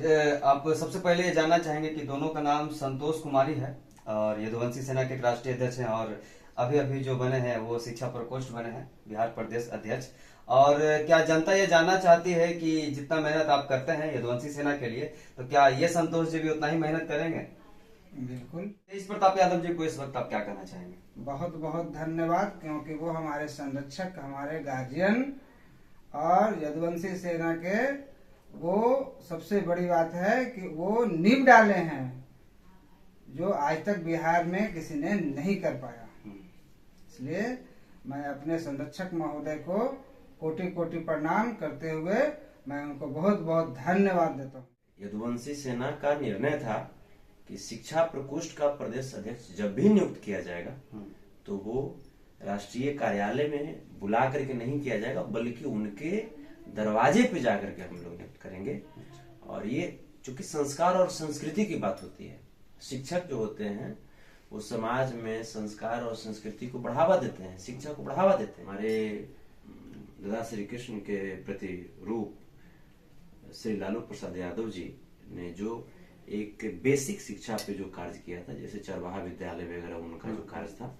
आप सबसे पहले ये जानना चाहेंगे कि दोनों का नाम संतोष कुमारी है और यदुवंशी सेना के राष्ट्रीय अध्यक्ष हैं और अभी अभी जो बने हैं वो शिक्षा प्रकोष्ठ बने हैं बिहार प्रदेश अध्यक्ष। और क्या जनता ये जानना चाहती है कि जितना मेहनत आप करते हैं यदुवंशी सेना के लिए, तो क्या ये संतोष जी भी उतना ही मेहनत करेंगे? बिल्कुल। तेज प्रताप यादव जी को इस वक्त आप क्या कहना चाहेंगे? बहुत बहुत धन्यवाद, क्योंकि वो हमारे संरक्षक, हमारे गार्जियन और यदुवंशी सेना के वो सबसे बड़ी बात है कि वो नींव डाले हैं जो आज तक बिहार में किसी ने नहीं कर पाया। इसलिए मैं अपने संरक्षक महोदय को कोटि कोटि प्रणाम करते हुए मैं उनको बहुत बहुत धन्यवाद देता हूँ। यदुवंशी सेना का निर्णय था कि शिक्षा प्रकोष्ठ का प्रदेश अध्यक्ष जब भी नियुक्त किया जाएगा तो वो राष्ट्रीय कार्यालय में बुला करके नहीं किया जाएगा, बल्कि उनके दरवाजे पे जाकर के हम लोग नियुक्त करेंगे। और ये चूंकि संस्कार और संस्कृति की बात होती है, शिक्षक जो होते हैं वो समाज में संस्कार और संस्कृति को बढ़ावा देते हैं, शिक्षा को बढ़ावा देते हैं। हमारे दादा श्री कृष्ण के प्रति रूप श्री लालू प्रसाद यादव जी ने जो एक बेसिक शिक्षा पे जो कार्य किया था, जैसे चरवाहा विद्यालय वगैरह उनका जो कार्य था,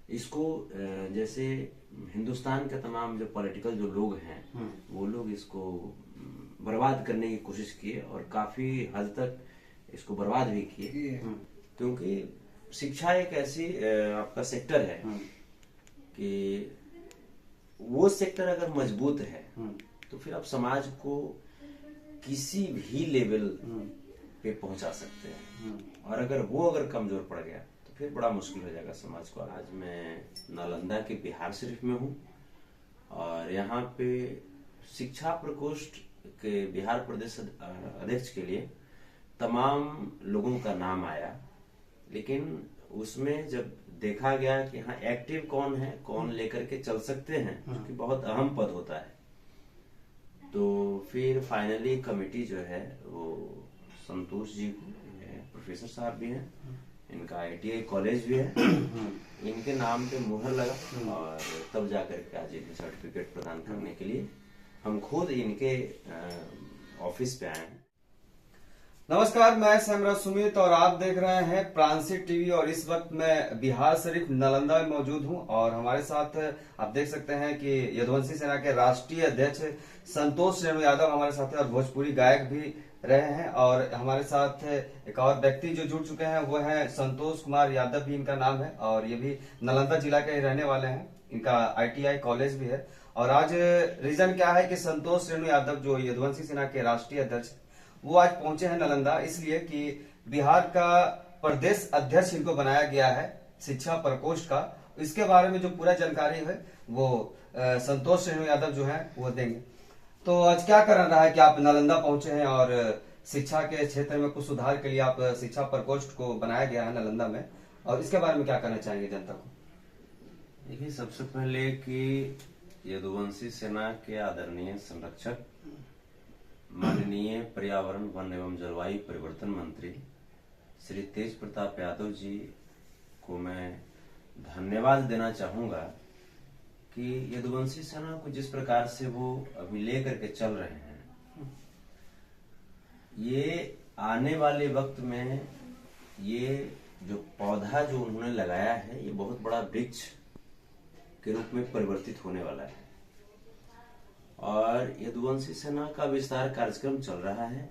इसको जैसे हिंदुस्तान के तमाम जो पॉलिटिकल जो लोग हैं वो लोग इसको बर्बाद करने की कोशिश किए और काफी हद तक इसको बर्बाद भी किए, क्योंकि शिक्षा एक ऐसी आपका सेक्टर है कि वो सेक्टर अगर मजबूत है तो फिर आप समाज को किसी भी लेवल पे पहुंचा सकते हैं, और अगर कमजोर पड़ गया तो फिर बड़ा मुश्किल हो जाएगा समाज को। आज मैं नालंदा के बिहार शरीफ में हूँ और यहाँ पे शिक्षा प्रकोष्ठ के बिहार प्रदेश अध्यक्ष के लिए तमाम लोगों का नाम आया, लेकिन उसमें जब देखा गया कि हाँ एक्टिव कौन है, कौन लेकर के चल सकते हैं, क्योंकि बहुत अहम पद होता है, तो फिर फाइनली कमेटी जो है वो संतोष जी प्रोफेसर साहब भी हैं, इनका ITI कॉलेज भी है, इनके नाम पे मुहर लगा और तब जाकर के आज इन्हें सर्टिफिकेट प्रदान करने के लिए हम खुद इनके ऑफिस पे आए हैं। नमस्कार, मैं सैमरा सुमित और आप देख रहे हैं प्रांसी टीवी। और इस वक्त मैं बिहार शरीफ नालंदा में मौजूद हूं और हमारे साथ आप देख सकते हैं कि यदुवंशी सेना के राष्ट्रीय अध्यक्ष संतोष रेणु यादव हमारे साथ हैं और भोजपुरी गायक भी रहे हैं। और हमारे साथ एक और व्यक्ति जो जुड़ चुके हैं वो है संतोष कुमार यादव, भी इनका नाम है और ये भी नालंदा जिला के ही रहने वाले हैं, इनका ITI कॉलेज भी है। और आज रीजन क्या है कि संतोष रेणु यादव जो यदुवंशी सेना के राष्ट्रीय अध्यक्ष वो आज पहुंचे हैं नालंदा, इसलिए कि बिहार का प्रदेश अध्यक्ष इनको बनाया गया है शिक्षा प्रकोष्ठ का। इसके बारे में जो पूरा जानकारी है वो संतोष रेणु यादव जो है वो देंगे। तो आज क्या कारण रहा है कि आप नालंदा पहुंचे हैं और शिक्षा के क्षेत्र में कुछ सुधार के लिए आप शिक्षा प्रकोष्ठ को बनाया गया है नालंदा में, और इसके बारे में क्या कहना चाहेंगे जनता को? देखिए, सबसे पहले कि यदुवंशी सेना के आदरणीय संरक्षक माननीय पर्यावरण, वन एवं जलवायु परिवर्तन मंत्री श्री तेज प्रताप यादव जी को मैं धन्यवाद देना चाहूंगा कि यदुवंशी सेना को जिस प्रकार से वो अभी लेकर के चल रहे हैं, ये आने वाले वक्त में ये जो पौधा जो उन्होंने लगाया है ये बहुत बड़ा वृक्ष के रूप में परिवर्तित होने वाला है। और यदुवंशी सेना का विस्तार कार्यक्रम चल रहा है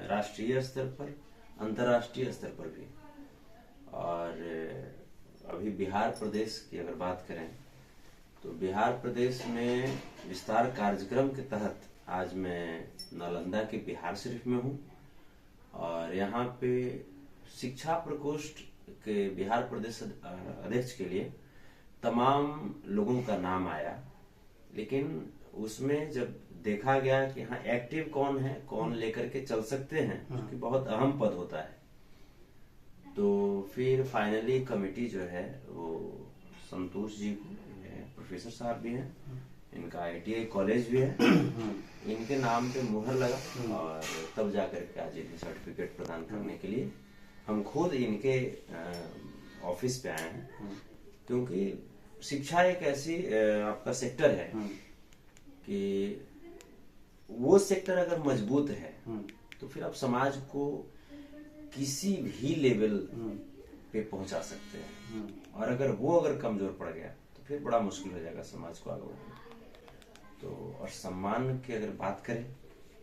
राष्ट्रीय स्तर पर, अंतर्राष्ट्रीय स्तर पर भी। और अभी बिहार प्रदेश की अगर बात करें तो बिहार प्रदेश में विस्तार कार्यक्रम के तहत आज मैं नालंदा के बिहार शरीफ में हूँ और यहाँ पे शिक्षा प्रकोष्ठ के बिहार प्रदेश अध्यक्ष के लिए तमाम लोगों का नाम आया, लेकिन उसमें जब देखा गया कि हाँ एक्टिव कौन है, कौन लेकर के चल सकते हैं, क्योंकि बहुत अहम पद होता है, तो फिर फाइनली कमेटी जो है वो संतोष जी प्रोफेसर साहब भी हैं, इनका ITI कॉलेज भी है, इनके नाम पे मुहर लगा और तब जाकर के आज इन्हें सर्टिफिकेट प्रदान करने के लिए हम खुद इनके ऑफिस पे आए हैं, क्योंकि शिक्षा एक ऐसी आपका सेक्टर है कि वो सेक्टर अगर मजबूत है तो फिर आप समाज को किसी भी लेवल पे पहुंचा सकते हैं। और अगर कमजोर पड़ गया तो फिर बड़ा मुश्किल हो जाएगा समाज को आगे बढ़ाना। तो और सम्मान की अगर बात करें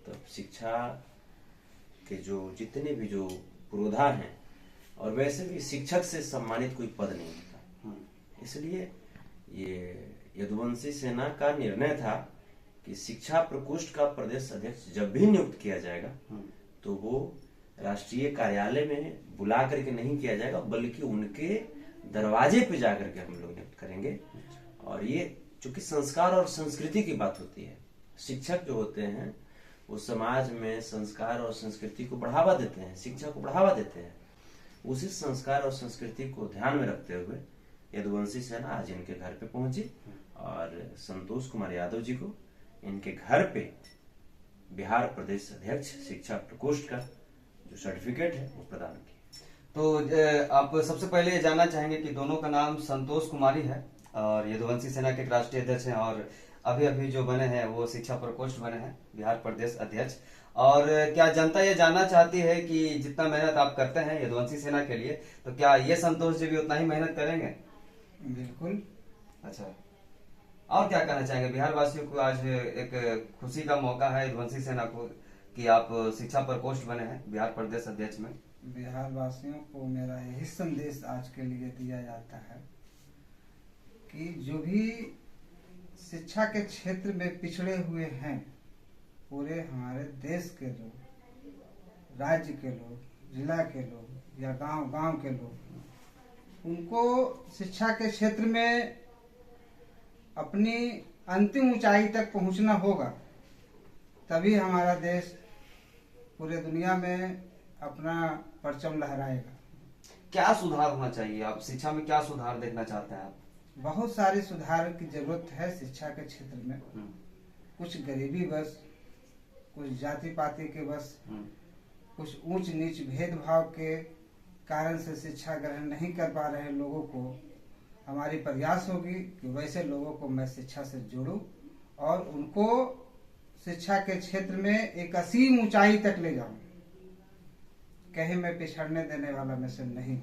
तो शिक्षा के जो जितने भी जो पुरोधा हैं, और वैसे भी शिक्षक से सम्मानित कोई पद नहीं होता, इसलिए ये यदुवंशी सेना का निर्णय था कि शिक्षा प्रकोष्ठ का प्रदेश अध्यक्ष जब भी नियुक्त किया जाएगा तो वो राष्ट्रीय कार्यालय में बुला करके नहीं किया जाएगा, बल्कि उनके दरवाजे पे जाकर के हम लोग नियुक्त करेंगे। और ये चूंकि संस्कार और संस्कृति की बात होती है, शिक्षक जो होते हैं वो समाज में संस्कार और संस्कृति को बढ़ावा देते हैं, शिक्षा को बढ़ावा देते हैं। उसी संस्कार और संस्कृति को ध्यान में रखते हुए यदुवंशी सेना आज इनके घर पे पहुंची और संतोष कुमार यादव जी को इनके घर पे बिहार प्रदेश अध्यक्ष शिक्षा प्रकोष्ठ का जो सर्टिफिकेट है वो प्रदान किया। तो आप सबसे पहले ये जानना चाहेंगे कि दोनों का नाम संतोष कुमारी है और यदुवंशी सेना के राष्ट्रीय अध्यक्ष हैं, और अभी अभी जो बने हैं वो शिक्षा प्रकोष्ठ बने हैं बिहार प्रदेश अध्यक्ष। और क्या जनता ये जानना चाहती है कि जितना मेहनत आप करते हैं यदुवंशी सेना के लिए, तो क्या ये संतोष जी भी उतना ही मेहनत करेंगे? बिल्कुल। अच्छा, और क्या कहना चाहेंगे बिहार वासियों को? आज एक खुशी का मौका है यदुवंशी सेना को कि आप शिक्षा प्रकोष्ठ बने हैं बिहार प्रदेश अध्यक्ष में। बिहार वासियों को मेरा यही संदेश आज के लिए दिया जाता है कि जो भी शिक्षा के क्षेत्र में पिछड़े हुए हैं, पूरे हमारे देश के लोग, राज्य के लोग, जिला के लोग या गांव के लोग, उनको शिक्षा के क्षेत्र में अपनी अंतिम ऊंचाई तक पहुंचना होगा, तभी हमारा देश पूरे दुनिया में अपना परचम लहराएगा। क्या सुधार होना चाहिए? आप शिक्षा में क्या सुधार देखना चाहते हैं आप? बहुत सारे सुधार की जरूरत है शिक्षा के क्षेत्र में। कुछ गरीबी बस, कुछ जाति पाति के बस, कुछ ऊंच नीच भेदभाव के कारण से शिक्षा ग्रहण नहीं कर पा रहे लोगों को हमारी प्रयास होगी कि वैसे लोगों को मैं शिक्षा से जोड़ूं और उनको शिक्षा के क्षेत्र में एक असीम ऊंचाई तक ले जाऊं। कहीं मैं पिछड़ने देने वाला में से नहीं।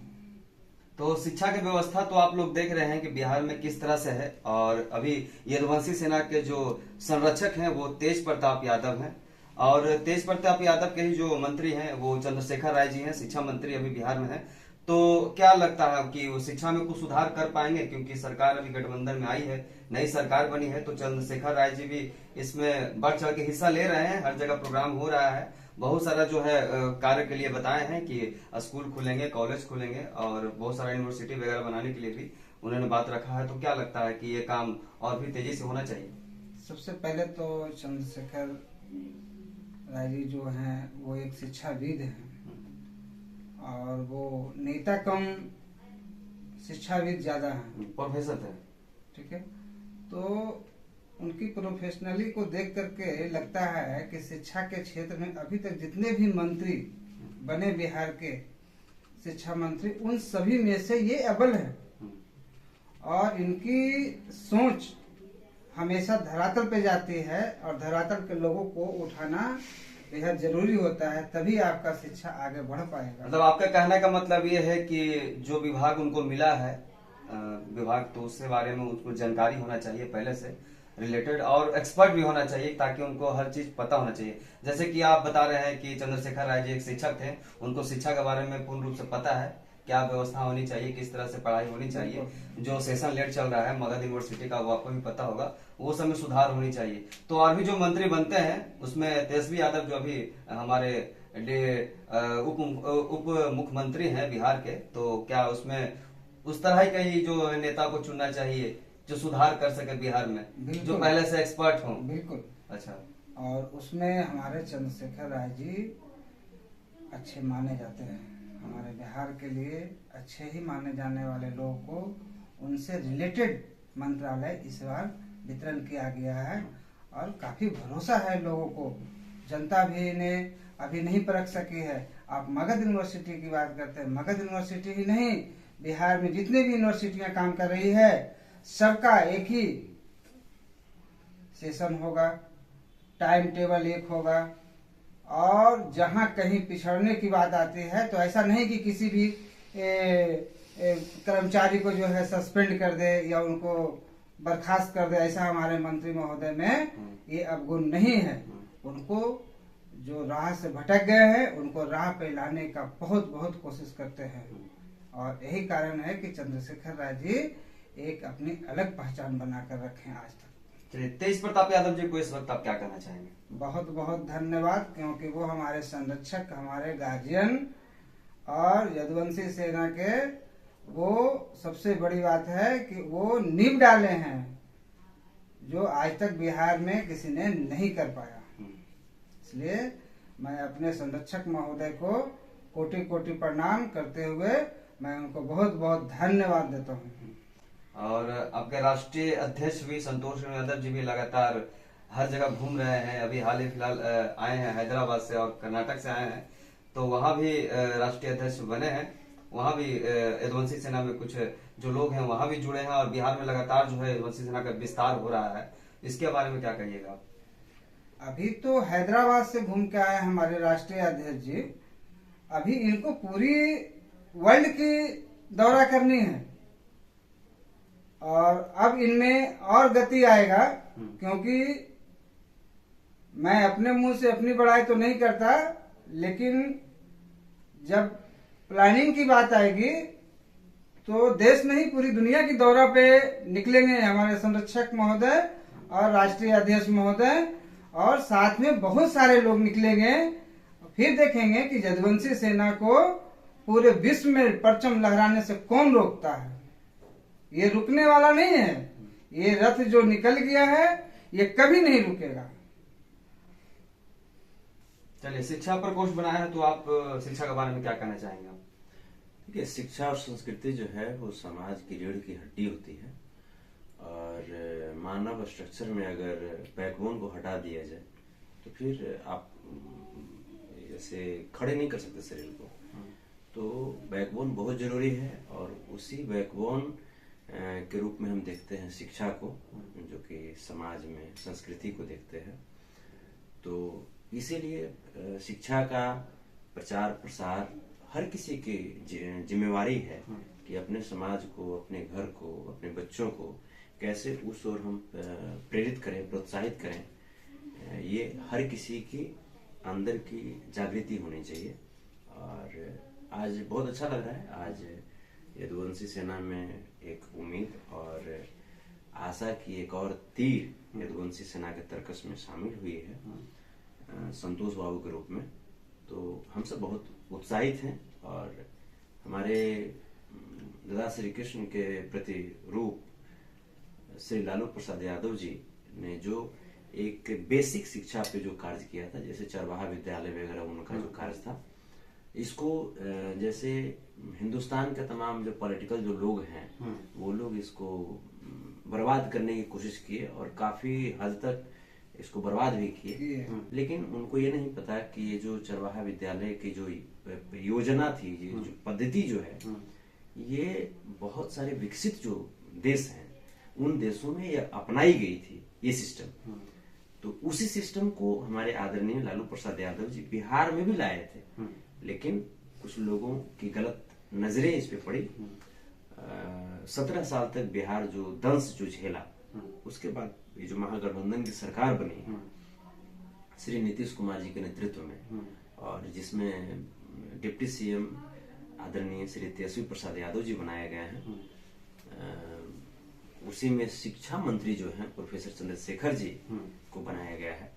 तो शिक्षा की व्यवस्था तो आप लोग देख रहे हैं कि बिहार में किस तरह से है, और अभी यदुवंशी सेना के जो संरक्षक हैं वो तेज प्रताप यादव हैं, और तेज प्रताप यादव के ही जो मंत्री हैं वो चंद्रशेखर राय जी हैं, शिक्षा मंत्री अभी बिहार में है। तो क्या लगता है कि वो शिक्षा में कुछ सुधार कर पाएंगे? क्योंकि सरकार अभी गठबंधन में आई है, नई सरकार बनी है, तो चंद्रशेखर राय जी भी इसमें बढ़ चढ़ के हिस्सा ले रहे हैं, हर जगह प्रोग्राम हो रहा है, बहुत सारा जो है कार्य के लिए बताए हैं कि स्कूल खुलेंगे, कॉलेज खुलेंगे और बहुत सारा यूनिवर्सिटी वगैरह बनाने के लिए भी उन्होंने बात रखा है। तो क्या लगता है कि ये काम और भी तेजी से होना चाहिए? सबसे पहले तो चंद्रशेखर राय जी जो हैं वो एक शिक्षाविद हैं और वो नेता कम शिक्षाविद ज्यादा हैं, प्रोफेसर थे। ठीक है, तो उनकी प्रोफेशनली को देख करके लगता है कि शिक्षा के क्षेत्र में अभी तक जितने भी मंत्री बने बिहार के शिक्षा मंत्री, उन सभी में से ये अव्वल है। और इनकी सोच हमेशा धरातल पे जाती है और धरातल के लोगों को उठाना बेहद जरूरी होता है, तभी आपका शिक्षा आगे बढ़ पाएगा। मतलब आपका कहने का मतलब ये है कि जो विभाग उनको मिला है विभाग, तो उसके बारे में उनको जानकारी होना चाहिए पहले से रिलेटेड, और एक्सपर्ट भी होना चाहिए ताकि उनको हर चीज पता होना चाहिए। जैसे कि आप बता रहे हैं कि चंद्रशेखर राय जी एक शिक्षक थे, उनको शिक्षा के बारे में पूर्ण रूप से पता है, क्या व्यवस्था होनी चाहिए, किस तरह से पढ़ाई होनी चाहिए। जो सेशन लेट चल रहा है मगध यूनिवर्सिटी का, वो आपको भी पता होगा, वो सब में सुधार होनी चाहिए। तो और भी जो मंत्री बनते हैं उसमें तेजस्वी यादव जो अभी हमारे उप मुख्यमंत्री हैं बिहार के, तो क्या उसमें उस तरह का ही जो नेता को चुनना चाहिए जो सुधार कर सके बिहार में, जो पहले से एक्सपर्ट हो? बिल्कुल। अच्छा, और उसमें हमारे चंद्रशेखर राय जी अच्छे माने जाते हैं, हमारे बिहार के लिए अच्छे ही माने जाने वाले लोगों को उनसे रिलेटेड मंत्रालय इस बार वितरण किया गया है और काफी भरोसा है लोगों को। जनता भी इन्हें अभी नहीं परख सकी है। आप मगध यूनिवर्सिटी की बात करते हैं, मगध यूनिवर्सिटी ही नहीं, बिहार में जितने भी यूनिवर्सिटियां काम कर रही है सबका एक ही सेशन होगा, टाइम टेबल एक होगा और जहाँ कहीं पिछड़ने की बात आती है तो ऐसा नहीं कि किसी भी कर्मचारी को जो है सस्पेंड कर दे या उनको बर्खास्त कर दे, ऐसा हमारे मंत्री महोदय में ये अवगुण नहीं है। उनको जो राह से भटक गए हैं उनको राह पे लाने का बहुत बहुत कोशिश करते हैं, और यही कारण है कि चंद्रशेखर राय जी एक अपनी अलग पहचान बनाकर रखे आज तक। चलिए, तेज प्रताप यादव जी को इस वक्त आप क्या कहना चाहेंगे? बहुत बहुत धन्यवाद, क्योंकि वो हमारे संरक्षक, हमारे गार्जियन, और यदुवंशी सेना के वो सबसे बड़ी बात है कि वो नींव डाले हैं जो आज तक बिहार में किसी ने नहीं कर पाया। इसलिए मैं अपने संरक्षक महोदय को कोटि कोटि प्रणाम करते हुए मैं उनको बहुत बहुत धन्यवाद देता हूँ। और आपके राष्ट्रीय अध्यक्ष भी संतोष यादव जी भी लगातार हर जगह घूम रहे हैं। अभी हाल ही फिलहाल आए हैं हैदराबाद से और कर्नाटक से आए हैं, तो वहाँ भी राष्ट्रीय अध्यक्ष बने हैं। वहाँ भी यदुवंशी सेना में कुछ जो लोग हैं वहाँ भी जुड़े हैं, और बिहार में लगातार जो है यदुवंशी सेना का विस्तार हो रहा है। इसके बारे में क्या कहिएगा आप? अभी तो हैदराबाद से घूम के आए हमारे राष्ट्रीय अध्यक्ष जी। अभी इनको पूरी वर्ल्ड की दौरा करनी है, और अब इनमें और गति आएगा, क्योंकि मैं अपने मुंह से अपनी बड़ाई तो नहीं करता, लेकिन जब प्लानिंग की बात आएगी तो देश नहीं पूरी दुनिया की दौरा पे निकलेंगे हमारे संरक्षक महोदय और राष्ट्रीय अध्यक्ष महोदय, और साथ में बहुत सारे लोग निकलेंगे। फिर देखेंगे कि यदुवंशी सेना को पूरे विश्व में परचम लहराने से कौन रोकता है। ये रुकने वाला नहीं है। ये रथ जो निकल गया है ये कभी नहीं रुकेगा। चलिए, शिक्षा प्रकोष्ठ बनाया है, तो आप शिक्षा के बारे में क्या कहना चाहेंगे आप? देखिए, शिक्षा और संस्कृति जो है वो समाज की रीढ़ की हड्डी होती है, और मानव स्ट्रक्चर में अगर बैकबोन को हटा दिया जाए तो फिर आप ऐसे खड़े नहीं कर सकते शरीर को। तो बैकबोन बहुत जरूरी है, और उसी बैकबोन के रूप में हम देखते हैं शिक्षा को, जो कि समाज में संस्कृति को देखते हैं। तो इसीलिए शिक्षा का प्रचार प्रसार हर किसी की जिम्मेवारी है कि अपने समाज को, अपने घर को, अपने बच्चों को कैसे उस ओर हम प्रेरित करें, प्रोत्साहित करें। ये हर किसी की अंदर की जागृति होनी चाहिए। और आज बहुत अच्छा लग रहा है। आज यदुवंशी सेना में एक उम्मीद और आशा की एक और तीर यदुवंशी सेना के तर्कस में शामिल हुई है संतोष बाबू के रूप में। तो हम सब बहुत उत्साहित हैं, और हमारे दादा श्री कृष्ण के प्रति रूप श्री लालू प्रसाद यादव जी ने जो एक बेसिक शिक्षा पे जो कार्य किया था, जैसे चरवाहा विद्यालय वगैरह उनका जो कार्य था, इसको जैसे हिंदुस्तान के तमाम जो पॉलिटिकल जो लोग हैं वो लोग इसको बर्बाद करने की कोशिश किए, और काफी हद तक इसको बर्बाद भी किए। लेकिन उनको ये नहीं पता कि ये जो चरवाहा विद्यालय की जो योजना थी, ये जो पद्धति जो है, ये बहुत सारे विकसित जो देश हैं उन देशों में ये अपनाई गई थी ये सिस्टम। तो उसी सिस्टम को हमारे आदरणीय लालू प्रसाद यादव जी बिहार में भी लाए थे, लेकिन कुछ लोगों की गलत नजरें इस पे पड़ी। 17 साल तक बिहार जो दंश जो झेला, उसके बाद ये जो महागठबंधन की सरकार बनी श्री नीतीश कुमार जी के नेतृत्व में, और जिसमें डिप्टी सीएम आदरणीय श्री तेजस्वी प्रसाद यादव जी बनाए गए हैं, उसी में शिक्षा मंत्री जो हैं प्रोफेसर चंद्रशेखर जी को बनाया गया है।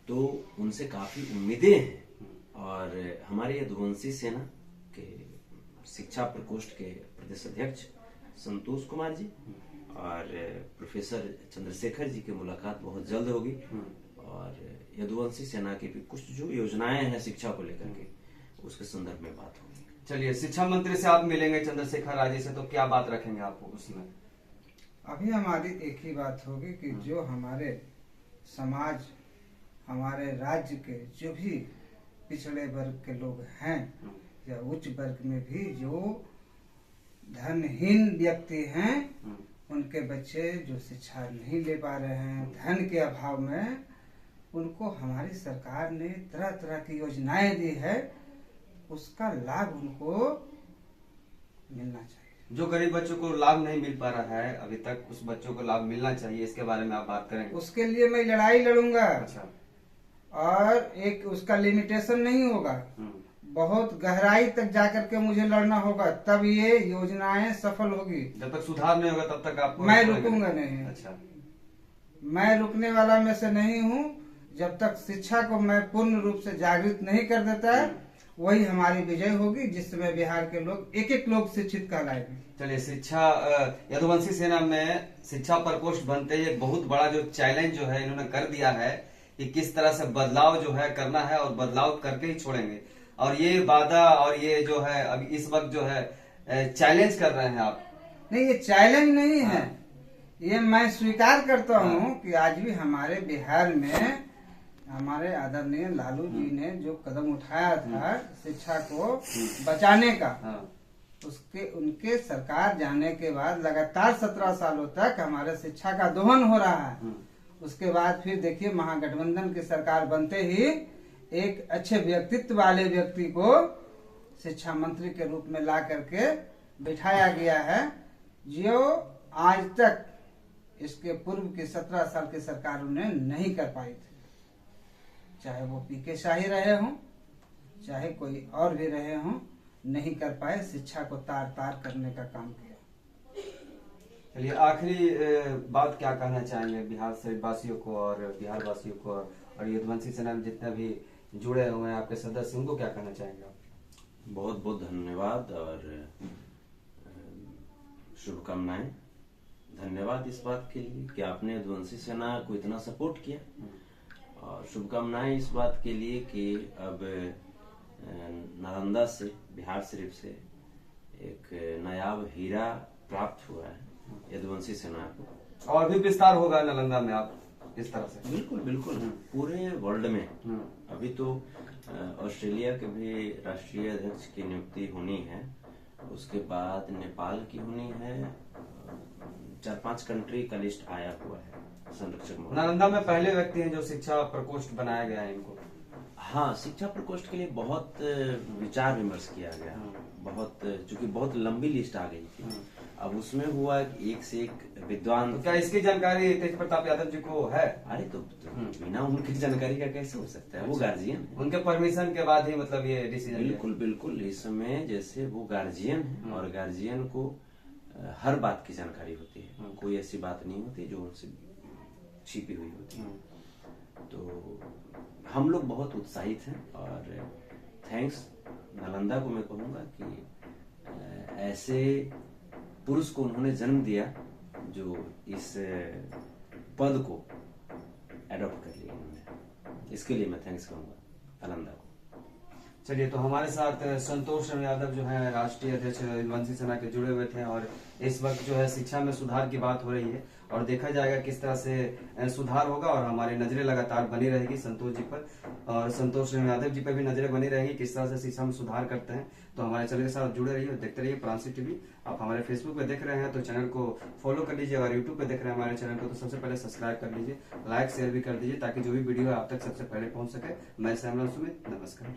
तो उनसे काफी उम्मीदें हैं, और हमारे यदुवंशी सेना के शिक्षा प्रकोष्ठ के प्रदेश अध्यक्ष संतोष कुमार जी और प्रोफेसर चंद्रशेखर जी की मुलाकात बहुत जल्द होगी, और यदुवंशी सेना की भी कुछ जो योजनाएं हैं शिक्षा को लेकर के, उसके संदर्भ में बात होगी। चलिए, शिक्षा मंत्री से आप मिलेंगे चंद्रशेखर राय जी से, तो क्या बात रखेंगे आप उसमें? अभी हमारी एक ही बात होगी कि जो हमारे समाज, हमारे राज्य के जो भी पिछड़े वर्ग के लोग हैं या उच्च वर्ग में भी जो धनहीन व्यक्ति हैं, उनके बच्चे जो शिक्षा नहीं ले पा रहे हैं धन के अभाव में, उनको हमारी सरकार ने तरह तरह की योजनाएं दी है, उसका लाभ उनको मिलना चाहिए। जो गरीब बच्चों को लाभ नहीं मिल पा रहा है अभी तक, उस बच्चों को लाभ मिलना चाहिए, इसके बारे में आप बात करेंगे? उसके लिए मैं लड़ाई लड़ूंगा। अच्छा। और एक उसका लिमिटेशन नहीं होगा, बहुत गहराई तक जाकर के मुझे लड़ना होगा, तब ये योजनाएं सफल होगी। जब तक सुधार नहीं होगा तब तक आपको मैं रुकूंगा नहीं। अच्छा। मैं रुकने वाला में से नहीं हूँ। जब तक शिक्षा को मैं पूर्ण रूप से जागृत नहीं कर देता है, वही हमारी विजय होगी, जिसमें बिहार के लोग एक एक लोग शिक्षित कहलाएंगे। चलिए, शिक्षा यदुवंशी सेना में शिक्षा प्रकोष्ठ बनते ही एक बहुत बड़ा जो चैलेंज जो है इन्होंने कर दिया है कि किस तरह से बदलाव जो है करना है और बदलाव करके ही छोड़ेंगे। और ये वादा और ये जो है अभी इस वक्त जो है चैलेंज कर रहे हैं आप। नहीं, ये चैलेंज नहीं है, ये मैं स्वीकार करता हूँ कि आज भी हमारे बिहार में हमारे आदरणीय लालू जी ने जो कदम उठाया था शिक्षा को बचाने का, उसके उनके सरकार जाने के बाद लगातार 17 सालों तक हमारे शिक्षा का दोहन हो रहा है। उसके बाद फिर देखिए, महागठबंधन की सरकार बनते ही एक अच्छे व्यक्तित्व वाले व्यक्ति को शिक्षा मंत्री के रूप में ला करके बिठाया गया है, जो आज तक इसके पूर्व की 17 साल की सरकार उन्हें नहीं कर पाई थी। चाहे वो पीके शाही रहे हों, चाहे कोई और भी रहे हों, नहीं कर पाए, शिक्षा को तार तार करने का काम किया। चलिए, आखिरी बात क्या कहना चाहेंगे बिहार से वासियों को और बिहार वासियों को और यदुवंशी सेना में जितने भी जुड़े हुए हैं आपके सदस्य, उनको क्या कहना चाहेंगे आप? बहुत बहुत धन्यवाद और शुभकामनाएं। धन्यवाद इस बात के लिए कि आपने यदुवंशी सेना को इतना सपोर्ट किया, और शुभकामनाएं इस बात के लिए कि अब नालंदा से, बिहार शरीफ से एक नायाब हीरा प्राप्त हुआ है यदुवंशी सेना को। और भी विस्तार होगा नालंदा में आप इस तरह से? बिल्कुल बिल्कुल, पूरे वर्ल्ड में। अभी तो ऑस्ट्रेलिया के भी राष्ट्रीय अध्यक्ष की नियुक्ति होनी है, उसके बाद नेपाल की होनी है, 4-5 कंट्री का लिस्ट आया हुआ है संरक्षक। नालंदा में पहले व्यक्ति हैं जो शिक्षा प्रकोष्ठ बनाया गया है इनको। हाँ, शिक्षा प्रकोष्ठ के लिए बहुत विचार विमर्श किया गया, बहुत, चूंकि बहुत लंबी लिस्ट आ गई थी। अब उसमें हुआ एक से एक विद्वान। तो क्या इसकी जानकारी तेज प्रताप यादव जी को है? अरे तो बिना उनकी जानकारी का कैसे हो सकता है? वो गार्जियन है, उनके परमिशन के बाद ही मतलब ये डिसीजन। बिल्कुल बिल्कुल, इस समय जैसे वो गार्जियन है और गार्जियन को हर बात की जानकारी होती है, कोई ऐसी बात नहीं होती जो उनसे छिपी हुई होती है। तो हम लोग बहुत उत्साहित हैं और थैंक्स नालंदा को मैं कहूँगा कि ऐसे पुरुष को उन्होंने जन्म दिया जो इस पद को एडॉप्ट कर लिया उन्होंने। इसके लिए मैं थैंक्स कहूँगा नालंदा को। चलिए, तो हमारे साथ संतोष यादव जो है राष्ट्रीय अध्यक्ष यदुवंशी सेना के जुड़े हुए थे, और इस वक्त जो है शिक्षा में सुधार की बात हो रही है और देखा जाएगा किस तरह से सुधार होगा, और हमारी नजरें लगातार बनी रहेगी संतोष जी पर, और संतोष यादव जी पर भी नजरें बनी रहेगी किस तरह से शिक्षा में सुधार करते हैं। तो हमारे चैनल के साथ जुड़े रहिए और देखते रहिए प्रांसी टीवी। आप हमारे फेसबुक पे देख रहे हैं तो चैनल को फॉलो कर लीजिए, और यूट्यूब पे देख रहे हैं हमारे चैनल को तो सबसे पहले सब्सक्राइब कर लीजिए, लाइक शेयर भी कर दीजिए, ताकि जो भी वीडियो है आप तक सबसे पहले पहुंच सके। मैं सैमरा सुमित, नमस्कार।